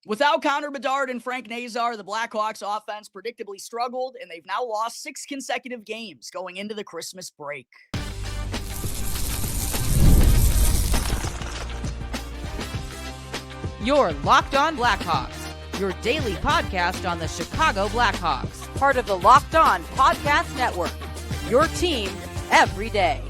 Without Connor Bedard and Frank Nazar, the Blackhawks offense predictably struggled, and they've now lost 6 consecutive games going into the Christmas break. You're Locked On Blackhawks, your daily podcast on the Chicago Blackhawks, part of the Locked On Podcast Network, your team every day.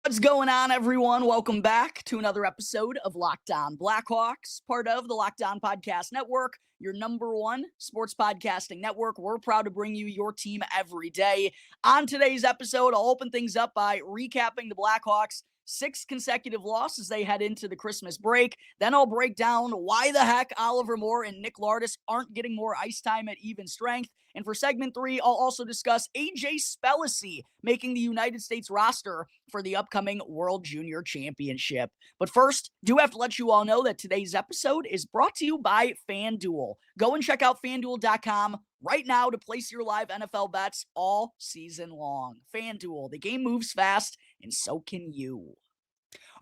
What's going on, everyone? Welcome back to another episode of Locked On Blackhawks, part of the Locked On Podcast Network, your number one sports podcasting network. We're proud to bring you your team every day. On today's episode, I'll open things up by recapping the Blackhawks' 6 consecutive losses they head into the Christmas break. Then I'll break down why the heck Oliver Moore and Nick Lardis aren't getting more ice time at even strength. And for segment 3, I'll also discuss AJ Spellacy making the United States roster for the upcoming World Junior Championship. But first, do have to let you all know that today's episode is brought to you by FanDuel. Go and check out FanDuel.com right now to place your live NFL bets all season long. FanDuel, the game moves fast, and so can you.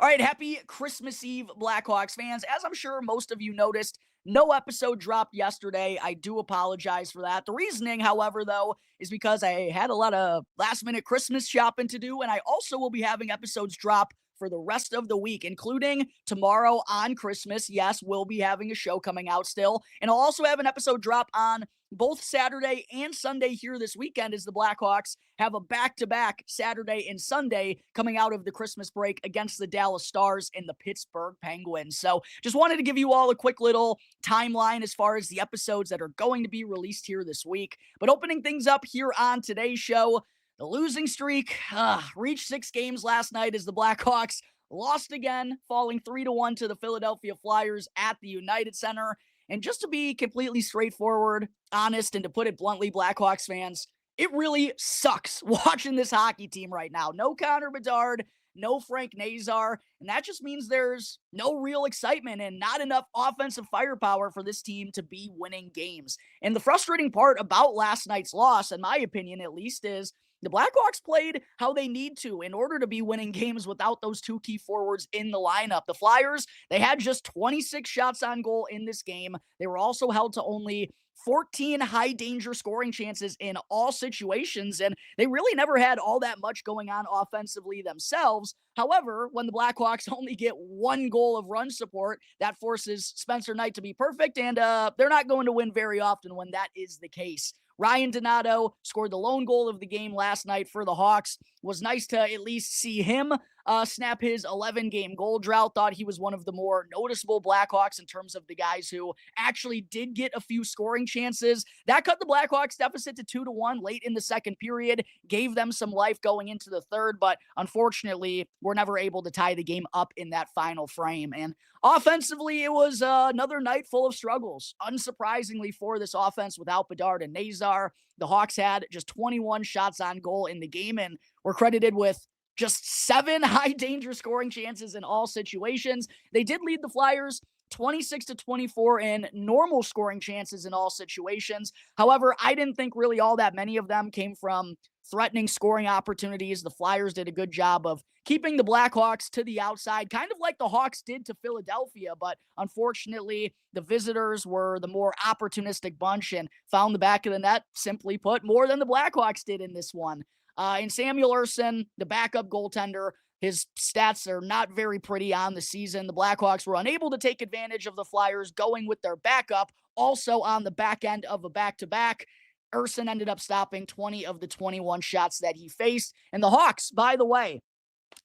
All right, happy Christmas Eve, Blackhawks fans. As I'm sure most of you noticed, no episode dropped yesterday. I do apologize for that. The reasoning, however, though, is because I had a lot of last-minute Christmas shopping to do, and I also will be having episodes drop for the rest of the week, including tomorrow on Christmas. Yes, we'll be having a show coming out still, and I'll also have an episode drop on both Saturday and Sunday here this weekend as the Blackhawks have a back-to-back Saturday and Sunday coming out of the Christmas break against the Dallas Stars and the Pittsburgh Penguins. So just wanted to give you all a quick little timeline as far as the episodes that are going to be released here this week. But opening things up here on today's show, the losing streak reached 6 games last night as the Blackhawks lost again, falling 3-1 to the Philadelphia Flyers at the United Center. And just to be completely straightforward, honest, and to put it bluntly, Blackhawks fans, it really sucks watching this hockey team right now. No Connor Bedard, no Frank Nazar, and that just means there's no real excitement and not enough offensive firepower for this team to be winning games. And the frustrating part about last night's loss, in my opinion at least, is the Blackhawks played how they need to in order to be winning games without those 2 key forwards in the lineup. The Flyers, they had just 26 shots on goal in this game. They were also held to only 14 high-danger scoring chances in all situations, and they really never had all that much going on offensively themselves. However, when the Blackhawks only get 1 goal of run support, that forces Spencer Knight to be perfect, and they're not going to win very often when that is the case. Ryan Donato scored the lone goal of the game last night for the Hawks. Was nice to at least see him snap his 11-game goal drought. Thought he was one of the more noticeable Blackhawks in terms of the guys who actually did get a few scoring chances. That cut the Blackhawks deficit to 2-1 late in the second period, gave them some life going into the third, but unfortunately, we're never able to tie the game up in that final frame. And offensively, it was another night full of struggles. Unsurprisingly for this offense without Bedard and Nazar, the Hawks had just 21 shots on goal in the game and were credited with just 7 high-danger scoring chances in all situations. They did lead the Flyers 26-24 in normal scoring chances in all situations. However, I didn't think really all that many of them came from threatening scoring opportunities. The Flyers did a good job of keeping the Blackhawks to the outside, kind of like the Hawks did to Philadelphia, but unfortunately, the visitors were the more opportunistic bunch and found the back of the net, simply put, more than the Blackhawks did in this one. And Samuel Ersson, the backup goaltender, his stats are not very pretty on the season. The Blackhawks were unable to take advantage of the Flyers going with their backup, also on the back end of a back-to-back. Ersson ended up stopping 20 of the 21 shots that he faced. And the Hawks, by the way,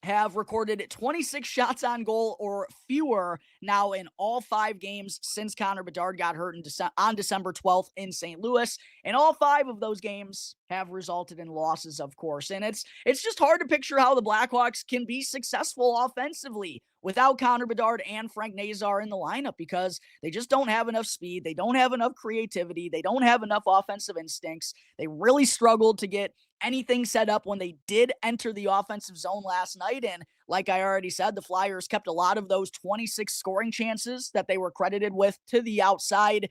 have recorded 26 shots on goal or fewer now in all 5 games since Connor Bedard got hurt on December 12th in St. Louis. And all 5 of those games have resulted in losses, of course. And it's just hard to picture how the Blackhawks can be successful offensively without Connor Bedard and Frank Nazar in the lineup because they just don't have enough speed. They don't have enough creativity. They don't have enough offensive instincts. They really struggled to get anything set up when they did enter the offensive zone last night. And like I already said, the Flyers kept a lot of those 26 scoring chances that they were credited with to the outside.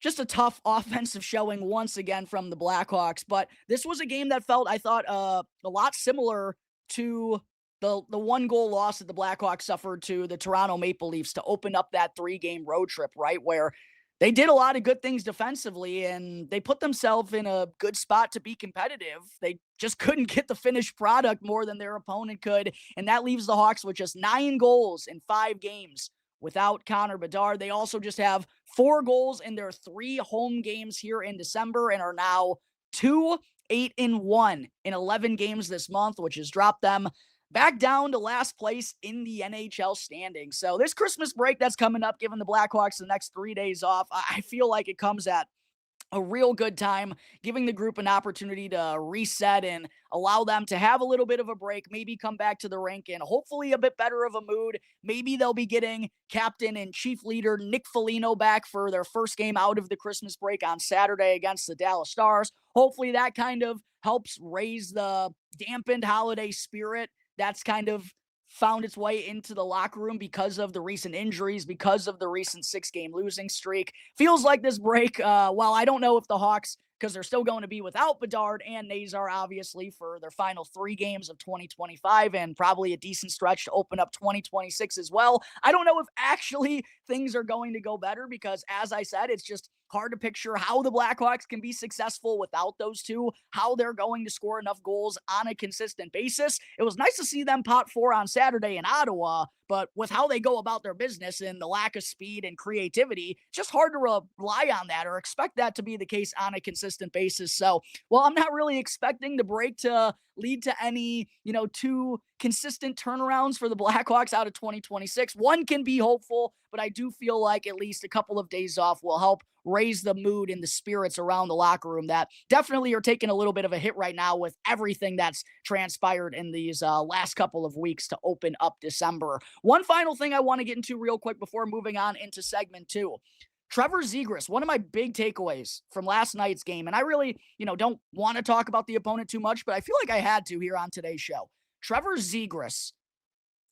Just a tough offensive showing once again from the Blackhawks. But this was a game that felt, I thought, a lot similar to the 1-goal loss that the Blackhawks suffered to the Toronto Maple Leafs to open up that 3-game road trip, right? Where they did a lot of good things defensively, and they put themselves in a good spot to be competitive. They just couldn't get the finished product more than their opponent could, and that leaves the Hawks with just 9 goals in 5 games without Connor Bedard. They also just have 4 goals in their 3 home games here in December and are now 2-8-1 in 11 games this month, which has dropped them back down to last place in the NHL standings. So this Christmas break that's coming up, giving the Blackhawks the next 3 days off, I feel like it comes at a real good time, giving the group an opportunity to reset and allow them to have a little bit of a break, maybe come back to the rink in hopefully a bit better of a mood. Maybe they'll be getting captain and chief leader Nick Foligno back for their first game out of the Christmas break on Saturday against the Dallas Stars. Hopefully that kind of helps raise the dampened holiday spirit that's kind of found its way into the locker room because of the recent injuries, because of the recent 6-game losing streak. Feels like this break, while I don't know if the Hawks, because they're still going to be without Bedard and Nazar, obviously, for their final 3 games of 2025 and probably a decent stretch to open up 2026 as well. I don't know if actually things are going to go better because, as I said, it's just hard to picture how the Blackhawks can be successful without those two, how they're going to score enough goals on a consistent basis. It was nice to see them pot 4 on Saturday in Ottawa, but with how they go about their business and the lack of speed and creativity, just hard to rely on that or expect that to be the case on a consistent basis. So, well, I'm not really expecting the break to lead to any, too consistent turnarounds for the Blackhawks out of 2026. One can be hopeful, but I do feel like at least a couple of days off will help raise the mood and the spirits around the locker room that definitely are taking a little bit of a hit right now with everything that's transpired in these last couple of weeks to open up December. One final thing I want to get into real quick before moving on into segment 2. Trevor Zegras, one of my big takeaways from last night's game, and I really, don't want to talk about the opponent too much, but I feel like I had to here on today's show. Trevor Zegras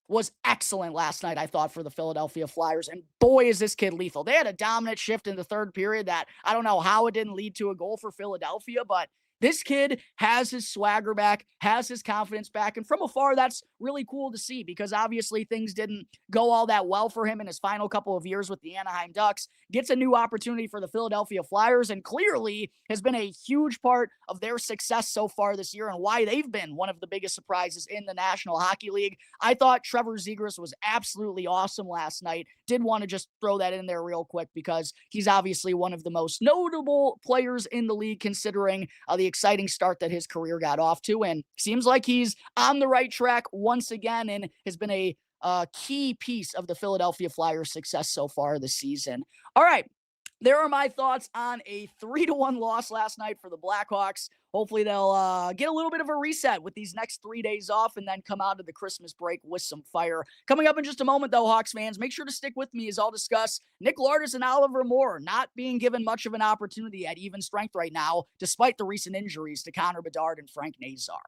was excellent last night, I thought, for the Philadelphia Flyers, and boy, is this kid lethal. They had a dominant shift in the third period that I don't know how it didn't lead to a goal for Philadelphia, but this kid has his swagger back, has his confidence back, and from afar, that's really cool to see because obviously things didn't go all that well for him in his final couple of years with the Anaheim Ducks. Gets a new opportunity for the Philadelphia Flyers and clearly has been a huge part of their success so far this year and why they've been one of the biggest surprises in the National Hockey League. I thought Trevor Zegras was absolutely awesome last night. Did want to just throw that in there real quick because he's obviously one of the most notable players in the league considering the exciting start that his career got off to, and seems like he's on the right track once again and has been a key piece of the Philadelphia Flyers' success so far this season. All right, there are my thoughts on a 3-1 loss last night for the Blackhawks. Hopefully they'll get a little bit of a reset with these next 3 days off and then come out of the Christmas break with some fire. Coming up in just a moment, though, Hawks fans, make sure to stick with me as I'll discuss Nick Lardis and Oliver Moore not being given much of an opportunity at even strength right now, despite the recent injuries to Connor Bedard and Frank Nazar.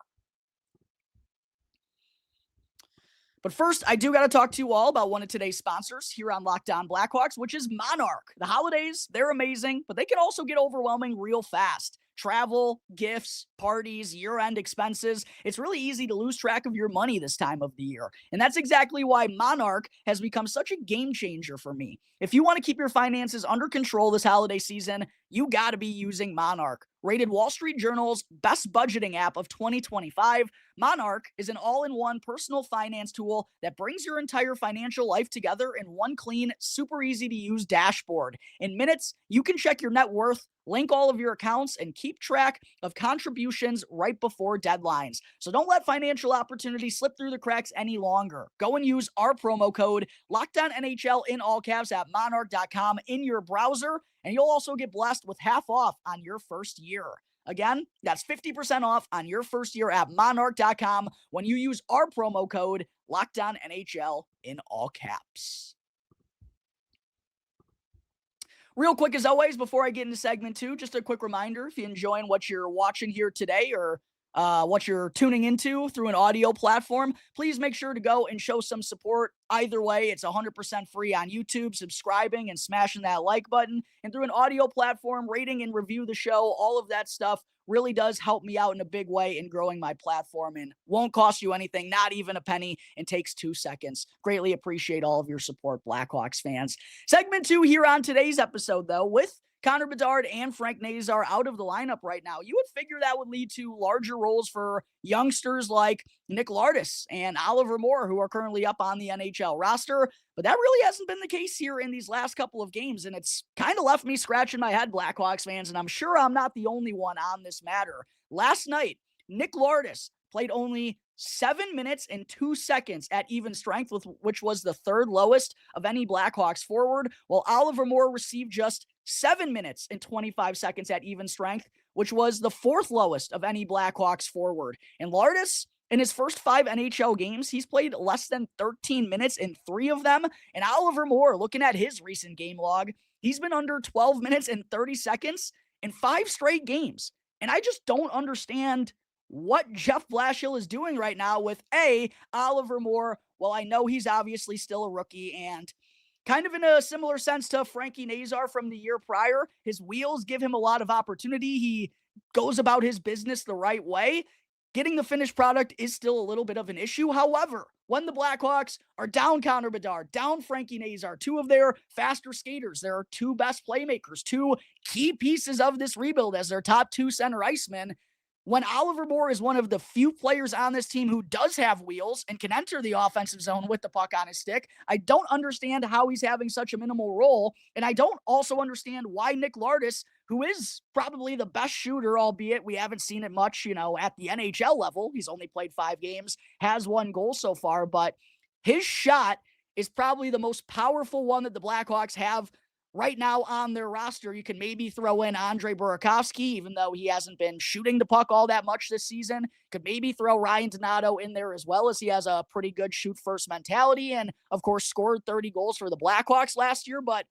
But first, I do got to talk to you all about one of today's sponsors here on Locked On Blackhawks, which is Monarch. The holidays, they're amazing, but they can also get overwhelming real fast. Travel, gifts, parties, year-end expenses. It's really easy to lose track of your money this time of the year. And that's exactly why Monarch has become such a game changer for me. If you want to keep your finances under control this holiday season, you got to be using Monarch. Rated Wall Street Journal's best budgeting app of 2025, Monarch is an all-in-one personal finance tool that brings your entire financial life together in one clean, super easy-to-use dashboard. In minutes, you can check your net worth, link all of your accounts, and keep track of contributions right before deadlines. So don't let financial opportunities slip through the cracks any longer. Go and use our promo code LOCKEDONNHL in all caps at monarch.com in your browser, and you'll also get blessed with half off on your first year. Again, that's 50% off on your first year at monarch.com when you use our promo code LOCKEDONNHL in all caps. Real quick, as always, before I get into segment 2, just a quick reminder, if you're enjoying what you're watching here today or what you're tuning into through an audio platform, please make sure to go and show some support. Either way, it's 100% free on YouTube, subscribing and smashing that like button. And through an audio platform, rating and review the show, all of that stuff really does help me out in a big way in growing my platform and won't cost you anything, not even a penny, and takes 2 seconds. Greatly appreciate all of your support, Blackhawks fans. Segment 2 here on today's episode, though, with Connor Bedard and Frank Nazar out of the lineup right now. You would figure that would lead to larger roles for youngsters like Nick Lardis and Oliver Moore, who are currently up on the NHL roster. But that really hasn't been the case here in these last couple of games, and it's kind of left me scratching my head, Blackhawks fans, and I'm sure I'm not the only one on this matter. Last night, Nick Lardis played only 7 minutes and 2 seconds at even strength, which was the third lowest of any Blackhawks forward, while Oliver Moore received just 7 minutes and 25 seconds at even strength, which was the fourth lowest of any Blackhawks forward. And Lardis, in his first 5 NHL games, he's played less than 13 minutes in 3 of them. And Oliver Moore, looking at his recent game log, he's been under 12 minutes and 30 seconds in 5 straight games. And I just don't understand what Jeff Blashill is doing right now with Oliver Moore. Well, I know he's obviously still a rookie, and kind of in a similar sense to Frankie Nazar from the year prior, his wheels give him a lot of opportunity. He goes about his business the right way. Getting the finished product is still a little bit of an issue. However, when the Blackhawks are down Connor Bedard, down Frankie Nazar, 2 of their faster skaters, their 2 best playmakers, 2 key pieces of this rebuild as their top 2 center icemen, when Oliver Moore is one of the few players on this team who does have wheels and can enter the offensive zone with the puck on his stick, I don't understand how he's having such a minimal role. And I don't also understand why Nick Lardis, who is probably the best shooter, albeit we haven't seen it much, at the NHL level, he's only played 5 games, has 1 goal so far, but his shot is probably the most powerful one that the Blackhawks have right now on their roster. You can maybe throw in Andre Burakovsky, even though he hasn't been shooting the puck all that much this season. Could maybe throw Ryan Donato in there as well, as he has a pretty good shoot-first mentality and, of course, scored 30 goals for the Blackhawks last year, but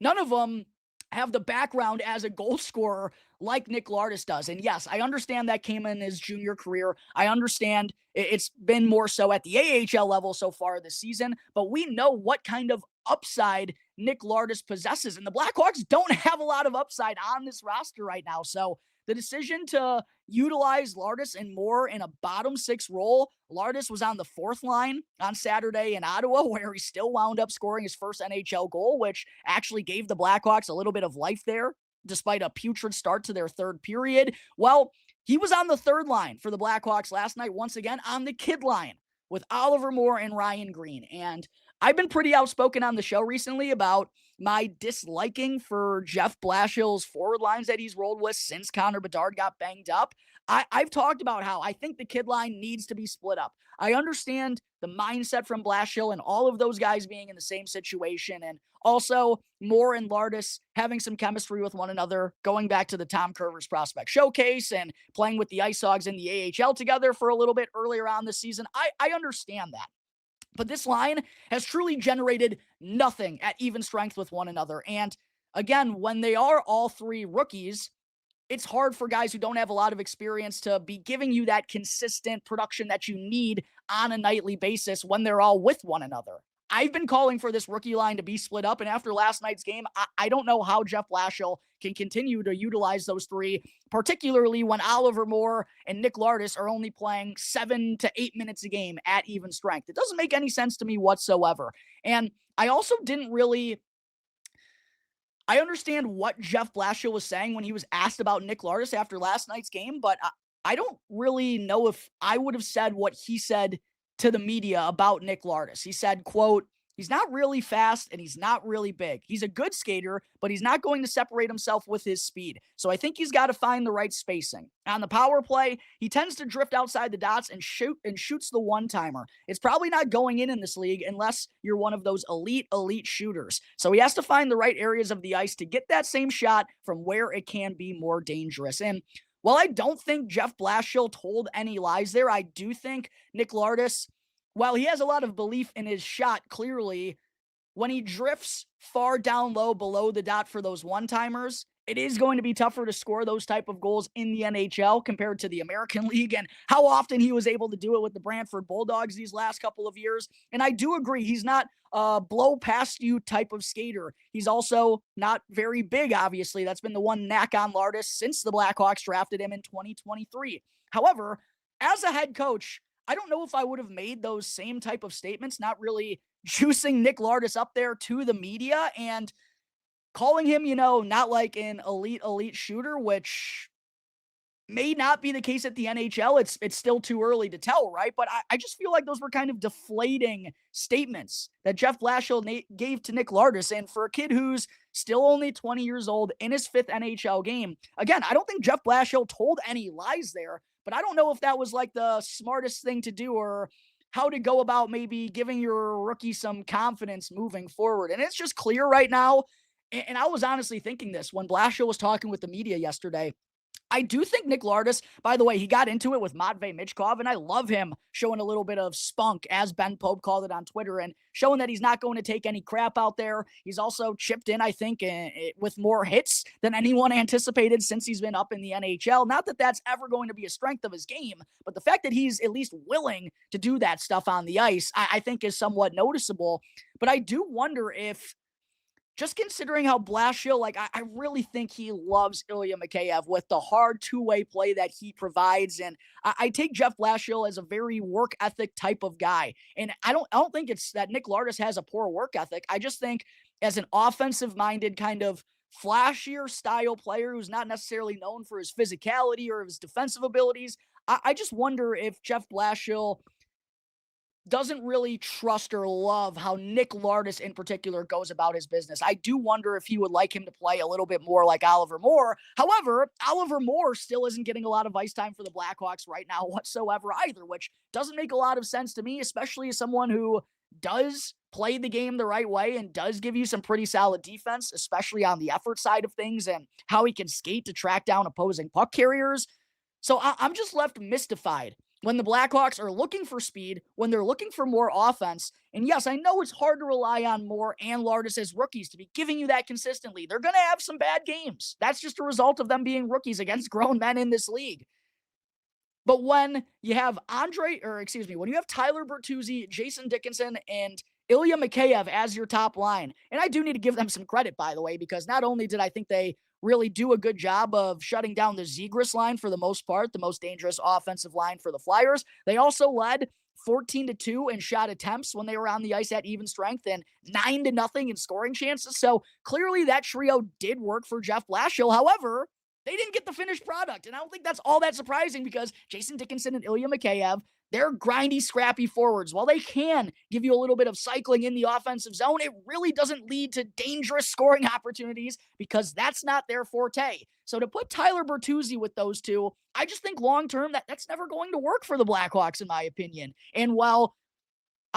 none of them have the background as a goal scorer like Nick Lardis does. And yes, I understand that came in his junior career. I understand it's been more so at the AHL level so far this season, but we know what kind of upside Nick Lardis possesses, and the Blackhawks don't have a lot of upside on this roster right now. So the decision to utilize Lardis and Moore in a bottom 6 role, Lardis was on the 4th line on Saturday in Ottawa, where he still wound up scoring his first NHL goal, which actually gave the Blackhawks a little bit of life there, despite a putrid start to their 3rd period. Well, he was on the 3rd line for the Blackhawks last night, once again on the kid line with Oliver Moore and Ryan Green. And I've been pretty outspoken on the show recently about my disliking for Jeff Blashill's forward lines that he's rolled with since Connor Bedard got banged up. I've talked about how I think the kid line needs to be split up. I understand the mindset from Blashill and all of those guys being in the same situation, and also Moore and Lardis having some chemistry with one another, going back to the Tom Curvers Prospect Showcase and playing with the Ice Hogs in the AHL together for a little bit earlier on this season. I understand that. But this line has truly generated nothing at even strength with one another. And again, when they are all 3 rookies, it's hard for guys who don't have a lot of experience to be giving you that consistent production that you need on a nightly basis when they're all with one another. I've been calling for this rookie line to be split up, and after last night's game, I don't know how Jeff Blashill can continue to utilize those 3, particularly when Oliver Moore and Nick Lardis are only playing 7 to 8 minutes a game at even strength. It doesn't make any sense to me whatsoever. And I also didn't really... I understand what Jeff Blashill was saying when he was asked about Nick Lardis after last night's game, but I don't really know if I would have said what he said to the media about Nick Lardis. He said, quote, "He's not really fast and he's not really big. He's a good skater, but he's not going to separate himself with his speed. So I think he's got to find the right spacing. On the power play, he tends to drift outside the dots and shoots the one-timer. It's probably not going in this league unless you're one of those elite shooters. So he has to find the right areas of the ice to get that same shot from where it can be more dangerous." And while I don't think Jeff Blashill told any lies there, I do think Nick Lardis, while he has a lot of belief in his shot, clearly, when he drifts far down low below the dot for those one-timers, it is going to be tougher to score those type of goals in the NHL compared to the American League, and how often he was able to do it with the Brantford Bulldogs these last couple of years. And I do agree, he's not a blow past you type of skater. He's also not very big, obviously. That's been the one knack on Lardis since the Blackhawks drafted him in 2023. However, as a head coach, I don't know if I would have made those same type of statements, not really juicing Nick Lardis up there to the media and calling him, not like an elite shooter, which may not be the case at the NHL. It's still too early to tell, right? But I just feel like those were kind of deflating statements that Jeff Blashill gave to Nick Lardis. And for a kid who's still only 20 years old in his 5th NHL game, again, I don't think Jeff Blashill told any lies there, but I don't know if that was like the smartest thing to do or how to go about maybe giving your rookie some confidence moving forward. And it's just clear right now. And I was honestly thinking this when Blashill was talking with the media yesterday. I do think Nick Lardis, by the way, he got into it with Matvei Michkov, and I love him showing a little bit of spunk, as Ben Pope called it on Twitter, and showing that he's not going to take any crap out there. He's also chipped in, I think, with more hits than anyone anticipated since he's been up in the NHL. Not that that's ever going to be a strength of his game, but the fact that he's at least willing to do that stuff on the ice, I think is somewhat noticeable. But I do wonder if, just considering how Blashill, I really think he loves Ilya Mikheyev with the hard two-way play that he provides. And I take Jeff Blashill as a very work ethic type of guy. And I don't think it's that Nick Lardis has a poor work ethic. I just think as an offensive-minded kind of flashier style player who's not necessarily known for his physicality or his defensive abilities, I just wonder if Jeff Blashill doesn't really trust or love how Nick Lardis in particular goes about his business. I do wonder if he would like him to play a little bit more like Oliver Moore. However, Oliver Moore still isn't getting a lot of ice time for the Blackhawks right now whatsoever either, which doesn't make a lot of sense to me, especially as someone who does play the game the right way and does give you some pretty solid defense, especially on the effort side of things and how he can skate to track down opposing puck carriers. So I'm just left mystified when the Blackhawks are looking for speed, when they're looking for more offense. And yes, I know it's hard to rely on Moore and Lardis as rookies to be giving you that consistently. They're going to have some bad games. That's just a result of them being rookies against grown men in this league. But when you have when you have Tyler Bertuzzi, Jason Dickinson, and Ilya Mikheyev as your top line, and I do need to give them some credit, by the way, because not only did I think they really do a good job of shutting down the Zegras line for the most part, the most dangerous offensive line for the Flyers, they also led 14-2 in shot attempts when they were on the ice at even strength and 9-0 in scoring chances. So clearly that trio did work for Jeff Blashill. However, they didn't get the finished product. And I don't think that's all that surprising because Jason Dickinson and Ilya Mikheyev, they're grindy, scrappy forwards. While they can give you a little bit of cycling in the offensive zone, it really doesn't lead to dangerous scoring opportunities because that's not their forte. So to put Tyler Bertuzzi with those two, I just think long-term that's never going to work for the Blackhawks, in my opinion. And while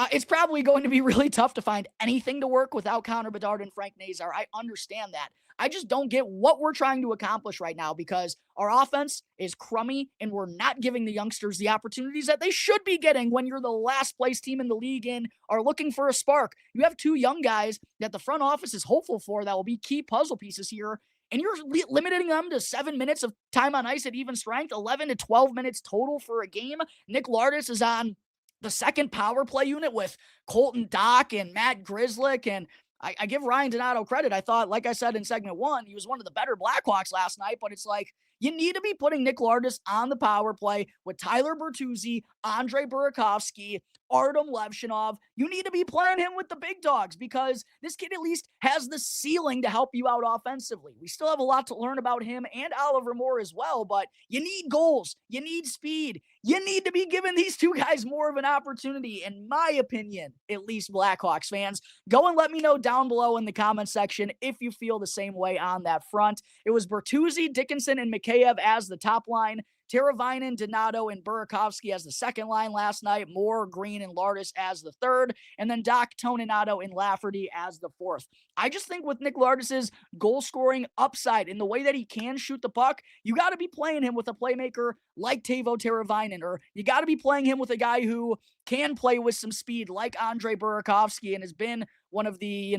it's probably going to be really tough to find anything to work without Connor Bedard and Frank Nazar, I understand that. I just don't get what we're trying to accomplish right now because our offense is crummy and we're not giving the youngsters the opportunities that they should be getting when you're the last place team in the league and are looking for a spark. You have two young guys that the front office is hopeful for that will be key puzzle pieces here, and you're limiting them to 7 minutes of time on ice at even strength, 11 to 12 minutes total for a game. Nick Lardis is on the second power play unit with Colton Dock and Matt Grzelcyk, and I give Ryan Donato credit. I thought, like I said in segment one, he was one of the better Blackhawks last night, but it's like you need to be putting Nick Lardis on the power play with Tyler Bertuzzi, Andre Burakovsky, Artem Levshinov. You need to be playing him with the big dogs because this kid at least has the ceiling to help you out offensively. We still have a lot to learn about him and Oliver Moore as well, but you need goals. You need speed. You need to be giving these two guys more of an opportunity, in my opinion, at least Blackhawks fans. Go and let me know down below in the comment section if you feel the same way on that front. It was Bertuzzi, Dickinson, and Mikheyev as the top line. Teravainen, Donato, and Burakovsky as the second line last night. Moore, Green, and Lardis as the third. And then Doc, Toninato, and Lafferty as the fourth. I just think with Nick Lardis' goal-scoring upside in the way that he can shoot the puck, you got to be playing him with a playmaker like Teuvo Teravainen, or you got to be playing him with a guy who can play with some speed like Andre Burakovsky and has been one of the,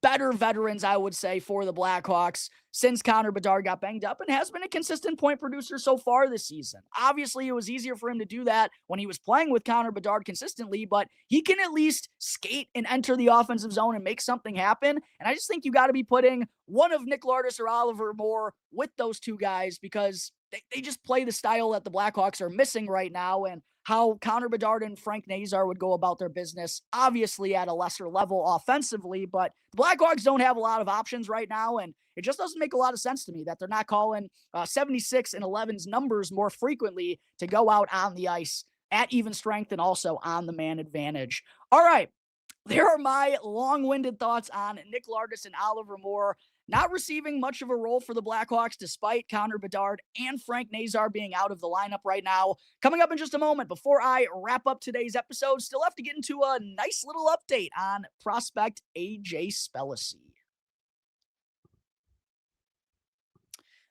better veterans, I would say, for the Blackhawks since Connor Bedard got banged up and has been a consistent point producer so far this season. Obviously, it was easier for him to do that when he was playing with Connor Bedard consistently, but he can at least skate and enter the offensive zone and make something happen. And I just think you got to be putting one of Nick Lardis or Oliver Moore with those two guys because they just play the style that the Blackhawks are missing right now, and how Connor Bedard and Frank Nazar would go about their business, obviously at a lesser level offensively, but the Blackhawks don't have a lot of options right now, and it just doesn't make a lot of sense to me that they're not calling 76 and 11's numbers more frequently to go out on the ice at even strength and also on the man advantage. All right, there are my long-winded thoughts on Nick Lardis and Oliver Moore not receiving much of a role for the Blackhawks despite Connor Bedard and Frank Nazar being out of the lineup right now. Coming up in just a moment, before I wrap up today's episode, still have to get into a nice little update on prospect AJ Spellacy.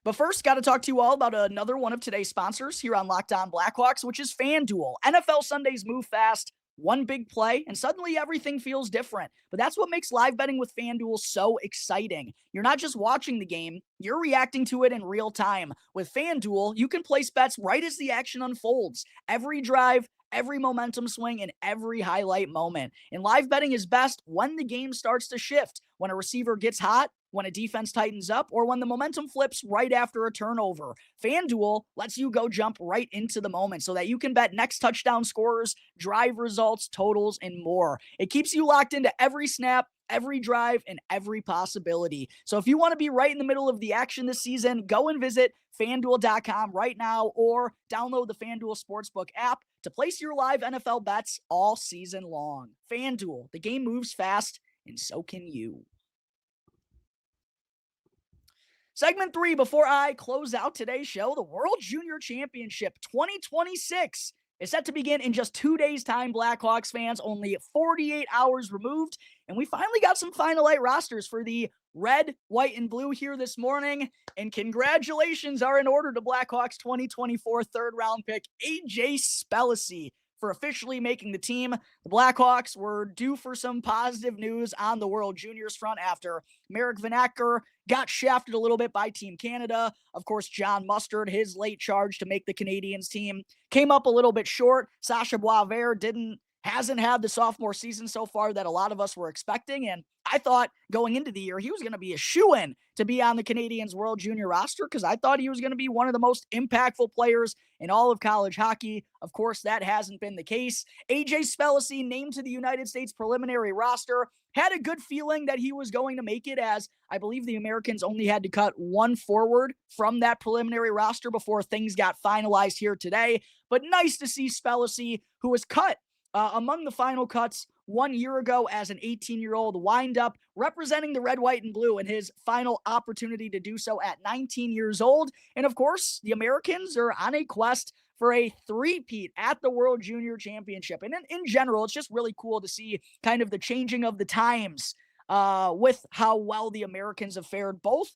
But first, got to talk to you all about another one of today's sponsors here on Locked On Blackhawks, which is FanDuel. NFL Sundays move fast. One big play, and suddenly everything feels different. But that's what makes live betting with FanDuel so exciting. You're not just watching the game, you're reacting to it in real time. With FanDuel, you can place bets right as the action unfolds. Every drive, every momentum swing, and every highlight moment. And live betting is best when the game starts to shift, when a receiver gets hot, when a defense tightens up, or when the momentum flips right after a turnover. FanDuel lets you go jump right into the moment so that you can bet next touchdown scorers, drive results, totals, and more. It keeps you locked into every snap, every drive, and every possibility. So if you want to be right in the middle of the action this season, go and visit FanDuel.com right now or download the FanDuel Sportsbook app to place your live NFL bets all season long. FanDuel, the game moves fast, and so can you. Segment 3, before I close out today's show, the World Junior Championship 2026 is set to begin in just 2 days' time, Blackhawks fans, only 48 hours removed. And we finally got some Final 8 rosters for the red, white, and blue here this morning. And congratulations are in order to Blackhawks 2024 third-round pick AJ Spellacy for officially making the team. The Blackhawks were due for some positive news on the World Juniors front after Marek Vanacker got shafted a little bit by Team Canada. Of course, John Mustard, his late charge to make the Canadiens team, came up a little bit short. Sasha Boisvert hasn't had the sophomore season so far that a lot of us were expecting. And I thought going into the year, he was going to be a shoo-in to be on the Canadiens World Junior roster because I thought he was going to be one of the most impactful players in all of college hockey. Of course, that hasn't been the case. AJ Spellacy, named to the United States preliminary roster, had a good feeling that he was going to make it, as I believe the Americans only had to cut one forward from that preliminary roster before things got finalized here today. But nice to see Spellacy, who was cut among the final cuts 1 year ago as an 18-year-old, wind up representing the red, white, and blue in his final opportunity to do so at 19 years old. And of course, the Americans are on a quest for a three-peat at the World Junior Championship. And in general, it's just really cool to see kind of the changing of the times with how well the Americans have fared, both,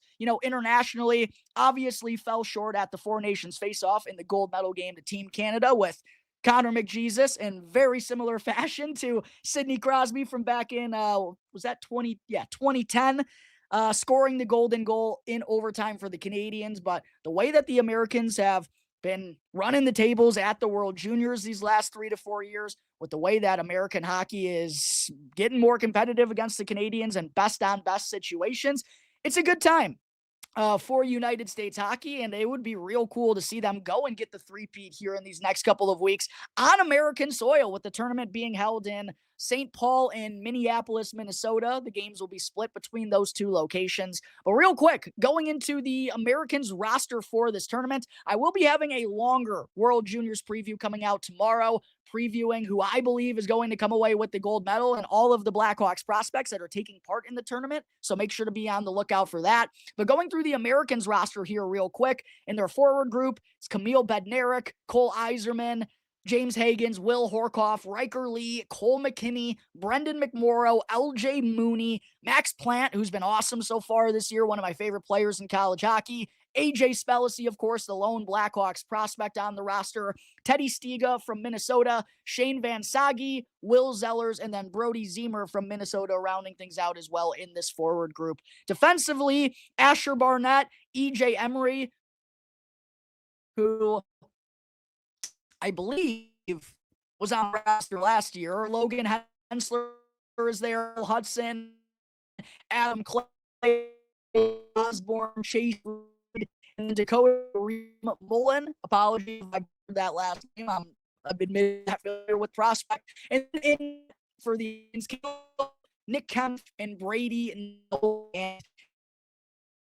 internationally. Obviously fell short at the Four Nations face-off in the gold medal game to Team Canada with Connor McJesus in very similar fashion to Sidney Crosby from back in, 2010, scoring the golden goal in overtime for the Canadiens. But the way that the Americans have been running the tables at the World Juniors these last 3 to 4 years, with the way that American hockey is getting more competitive against the Canadiens and best on best situations, it's a good time for United States hockey, and it would be real cool to see them go and get the three-peat here in these next couple of weeks on American soil, with the tournament being held in St. Paul and Minneapolis, Minnesota. The games will be split between those two locations. But real quick, going into the Americans roster for this tournament, I will be having a longer World Juniors preview coming out tomorrow, previewing who I believe is going to come away with the gold medal and all of the Blackhawks prospects that are taking part in the tournament. So make sure to be on the lookout for that. But going through the Americans roster here real quick, in their forward group, it's Camille Bednarik, Cole Iserman, James Hagans, Will Horkoff, Riker Lee, Cole McKinney, Brendan McMorrow, LJ Mooney, Max Plant, who's been awesome so far this year, one of my favorite players in college hockey, AJ Spellacy, of course, the lone Blackhawks prospect on the roster, Teddy Stiga from Minnesota, Shane Van Sage, Will Zellers, and then Brody Zemer from Minnesota rounding things out as well in this forward group. Defensively, Asher Barnett, EJ Emery, who I believe was on the roster last year. Logan Hensler is there, Hudson, Adam Clay, Osborne, Chase Reed, and Dakota Mullen. Apologies if I heard that last name. I've been familiar with prospect. And for the Nick Kemp and Brady and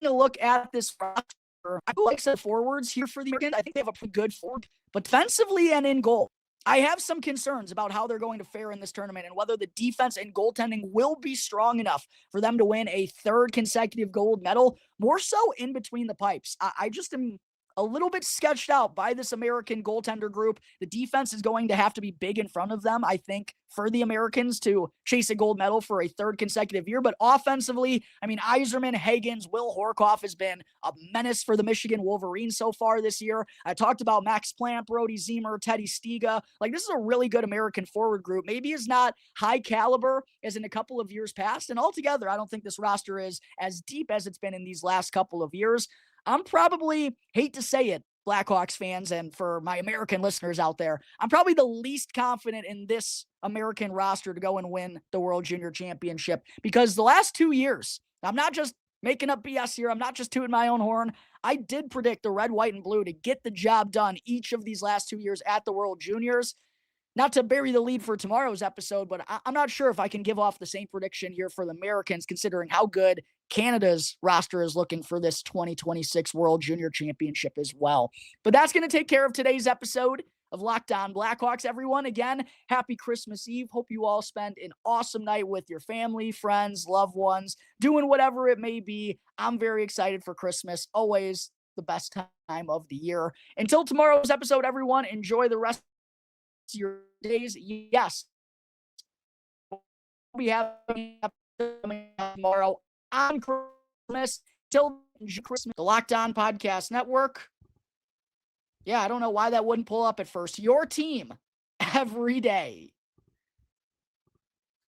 a look at this roster. I like some forwards here for the Americans. I think they have a pretty good forward, but defensively and in goal, I have some concerns about how they're going to fare in this tournament and whether the defense and goaltending will be strong enough for them to win a third consecutive gold medal, more so in between the pipes. I just am a little bit sketched out by this American goaltender group. The defense is going to have to be big in front of them, I think, for the Americans to chase a gold medal for a third consecutive year. But offensively, I mean, Iserman, Hagans, Will Horkoff has been a menace for the Michigan Wolverines so far this year. I talked about Max Plant, Brody Zemer, Teddy Stiga. Like, this is a really good American forward group. Maybe it's not high caliber as in a couple of years past. And altogether, I don't think this roster is as deep as it's been in these last couple of years. I'm probably, hate to say it, Blackhawks fans, and for my American listeners out there, I'm probably the least confident in this American roster to go and win the World Junior Championship, because the last 2 years, I'm not just making up BS here, I'm not just tooting my own horn, I did predict the red, white, and blue to get the job done each of these last 2 years at the World Juniors. Not to bury the lead for tomorrow's episode, but I'm not sure if I can give off the same prediction here for the Americans, considering how good Canada's roster is looking for this 2026 World Junior Championship as well. But that's going to take care of today's episode of Locked On Blackhawks. Everyone, again, happy Christmas Eve. Hope you all spend an awesome night with your family, friends, loved ones, doing whatever it may be. I'm very excited for Christmas. Always the best time of the year. Until tomorrow's episode, everyone, enjoy the rest of your days. Yes, we have tomorrow on Christmas till Christmas. The Locked On Podcast Network. Yeah, I don't know why that wouldn't pull up at first. Your team every day.